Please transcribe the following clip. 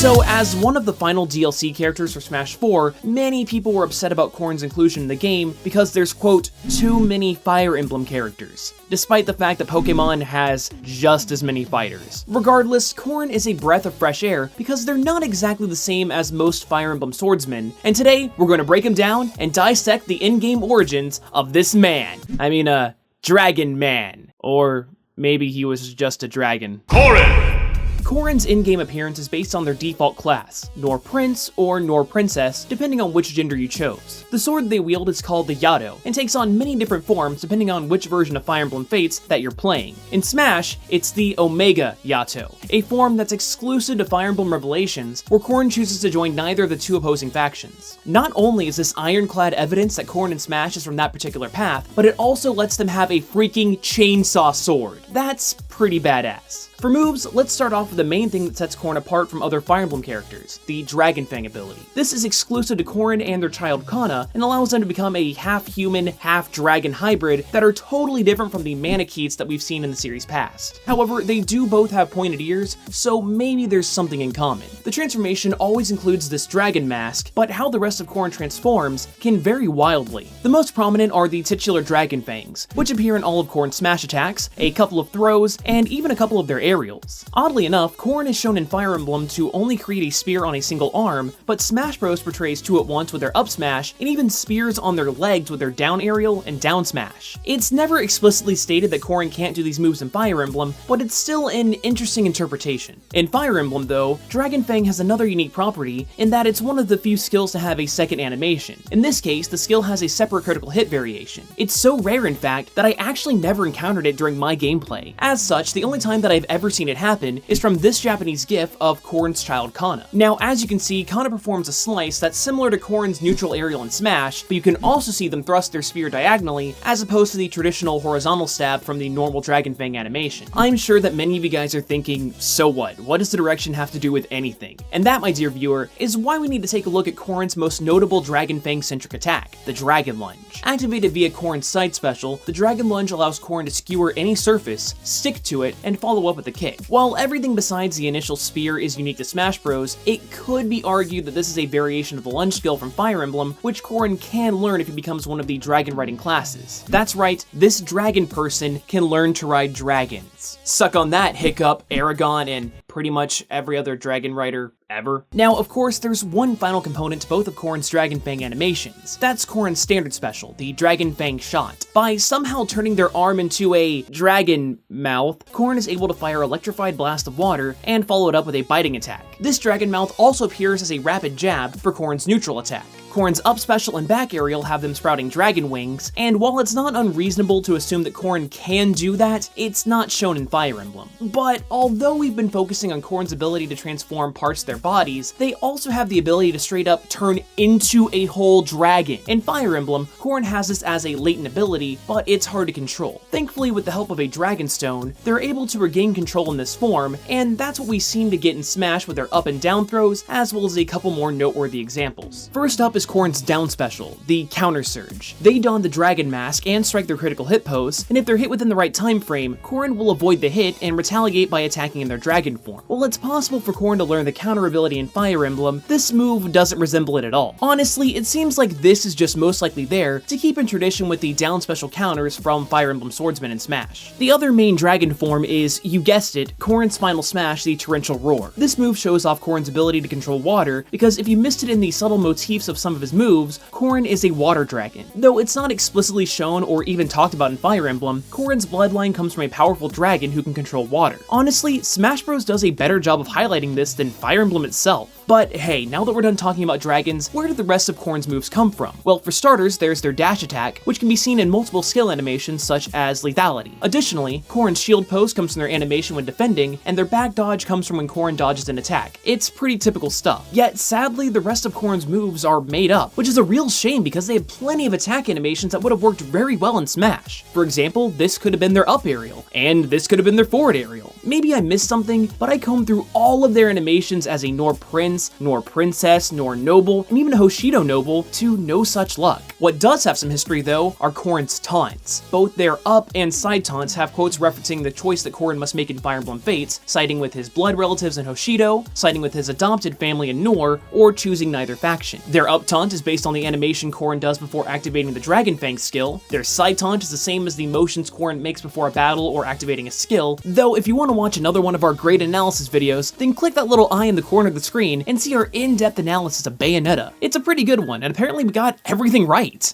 So as one of the final DLC characters for Smash 4, many people were upset about Corrin's inclusion in the game because there's, quote, too many Fire Emblem characters, despite the fact that Pokemon has just as many fighters. Regardless, Corrin is a breath of fresh air because they're not exactly the same as most Fire Emblem swordsmen, and today we're going to break him down and dissect the in-game origins of this man. Dragon Man. Or maybe he was just a dragon. Corrin! Corrin's in-game appearance is based on their default class, Nor Prince or Nor Princess, depending on which gender you chose. The sword they wield is called the Yato, and takes on many different forms depending on which version of Fire Emblem Fates that you're playing. In Smash, it's the Omega Yato, a form that's exclusive to Fire Emblem Revelations, where Corrin chooses to join neither of the two opposing factions. Not only is this ironclad evidence that Corrin in Smash is from that particular path, but it also lets them have a freaking chainsaw sword. That's pretty badass. For moves, let's start off with the main thing that sets Corrin apart from other Fire Emblem characters, the Dragon Fang ability. This is exclusive to Corrin and their child Kana, and allows them to become a half-human, half-dragon hybrid that are totally different from the Manakets that we've seen in the series past. However, they do both have pointed ears, so maybe there's something in common. The transformation always includes this dragon mask, but how the rest of Corrin transforms can vary wildly. The most prominent are the titular Dragon Fangs, which appear in all of Corrin's Smash attacks, a couple of throws, and even a couple of their aerials. Oddly enough, Corrin is shown in Fire Emblem to only create a spear on a single arm, but Smash Bros portrays two at once with their up smash, and even spears on their legs with their down aerial and down smash. It's never explicitly stated that Corrin can't do these moves in Fire Emblem, but it's still an interesting interpretation. In Fire Emblem though, Dragon Fang has another unique property in that it's one of the few skills to have a second animation. In this case, the skill has a separate critical hit variation. It's so rare in fact that I actually never encountered it during my gameplay. As such, the only time that I've ever seen it happen is from this Japanese gif of Corrin's child Kana. Now, as you can see, Kana performs a slice that's similar to Corrin's neutral aerial in Smash, but you can also see them thrust their spear diagonally, as opposed to the traditional horizontal stab from the normal Dragon Fang animation. I'm sure that many of you guys are thinking, so what? What does the direction have to do with anything? And that, my dear viewer, is why we need to take a look at Corrin's most notable Dragon Fang-centric attack, the Dragon Lunge. Activated via Corrin's side special, the Dragon Lunge allows Corrin to skewer any surface, stick to it, and follow up with a kick. While everything besides the initial spear is unique to Smash Bros, it could be argued that this is a variation of the lunge skill from Fire Emblem, which Corrin can learn if he becomes one of the dragon riding classes. That's right, this dragon person can learn to ride dragons. Suck on that, Hiccup, Aragon, and pretty much every other dragon rider ever. Now, of course, there's one final component to both of Corrin's Dragon Fang animations. That's Corrin's standard special, the Dragon Fang Shot. By somehow turning their arm into a dragon mouth, Corrin is able to fire electrified blast of water and follow it up with a biting attack. This dragon mouth also appears as a rapid jab for Corrin's neutral attack. Corrin's up special and back aerial have them sprouting dragon wings, and while it's not unreasonable to assume that Corrin can do that, it's not shown in Fire Emblem. But although we've been focusing on Corrin's ability to transform parts of their bodies, they also have the ability to straight up turn into a whole dragon. In Fire Emblem, Corrin has this as a latent ability, but it's hard to control. Thankfully, with the help of a Dragon Stone, they're able to regain control in this form, and that's what we seem to get in Smash with their up and down throws, as well as a couple more noteworthy examples. First up is Corrin's down special, the Counter Surge. They don the dragon mask and strike their critical hit pose, and if they're hit within the right time frame, Corrin will avoid the hit and retaliate by attacking in their dragon form. While it's possible for Corrin to learn the counter ability in Fire Emblem, this move doesn't resemble it at all. Honestly, it seems like this is just most likely there to keep in tradition with the down special counters from Fire Emblem Swordsman and Smash. The other main dragon form is, you guessed it, Corrin's final smash, the Torrential Roar. This move shows off Corrin's ability to control water, because if you missed it in the subtle motifs of some of his moves, Corrin is a water dragon. Though it's not explicitly shown or even talked about in Fire Emblem, Corrin's bloodline comes from a powerful dragon who can control water. Honestly, Smash Bros does a better job of highlighting this than Fire Emblem itself. But hey, now that we're done talking about dragons, where did the rest of Corrin's moves come from? Well, for starters, there's their dash attack, which can be seen in multiple skill animations such as lethality. Additionally, Corrin's shield pose comes from their animation when defending, and their back dodge comes from when Corrin dodges an attack. It's pretty typical stuff. Yet, sadly, the rest of Corrin's moves are made made up, which is a real shame because they have plenty of attack animations that would have worked very well in Smash. For example, this could have been their up aerial, and this could have been their forward aerial. Maybe I missed something, but I combed through all of their animations as a Nor Prince, Nor Princess, Nor Noble, and even a Hoshido Noble to no such luck. What does have some history though are Corrin's taunts. Both their up and side taunts have quotes referencing the choice that Corrin must make in Fire Emblem Fates, siding with his blood relatives in Hoshido, siding with his adopted family in Nor, or choosing neither faction. Their up taunt is based on the animation Corrin does before activating the Dragon Fang skill. Their side taunt is the same as the motions Corrin makes before a battle or activating a skill, though if you want to watch another one of our great analysis videos, then click that little eye in the corner of the screen and see our in-depth analysis of Bayonetta. It's a pretty good one, and apparently we got everything right.